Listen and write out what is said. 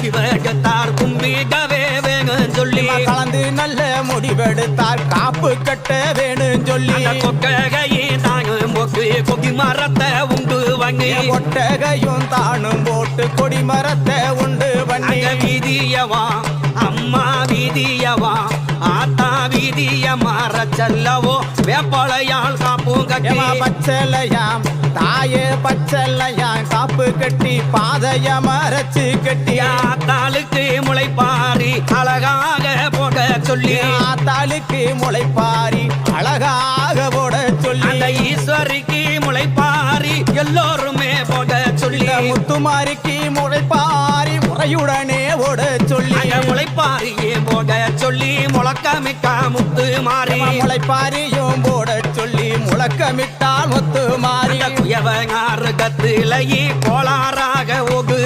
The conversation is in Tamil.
முடிவெடுத்தார் கும்பிடவே வேணும் சொல்லி கலந்து நல்ல முடிவெடுத்தார் காப்பு கட்ட வேணும் சொல்லி கொட்டகையும் தானும் போட்டு கொடி மரத்தை உண்டு வங்கி கொட்டகையும் தானும் போட்டு கொடி மரத்தை உண்டு பண்ணி வீதியவா அம்மா வீதியவா ஆத்தா வீதிய மாற செல்லவோ வேப்பளையால் காப்பும் கட்டி பச்சலையாம் தாயே பச்சலையாம் காப்பு கட்டி பாதைய மறைச்சு கட்டி ஆத்தாளுக்கு முளைப்பாரி அழகாக போட சொல்லி ஆத்தாளுக்கு முளைப்பாரி அழகாக போட சொல்லி அந்த ஈஸ்வரிக்கு முளைப்பாரி எல்லோருமே போட சொல்லி முத்துமாரிக்கு முளைப்பாரி முறையுடனே ஓட சொல்லி முளைப்பாரியே போட சொல்லி முழக்கமிட்டா முத்து மாறி முளைப்பாரியும் போட சொல்லி முழக்கமிட்டால் முத்து மாறி குயவங்காறு கத்திலையே கோளாறாக ஒகுவா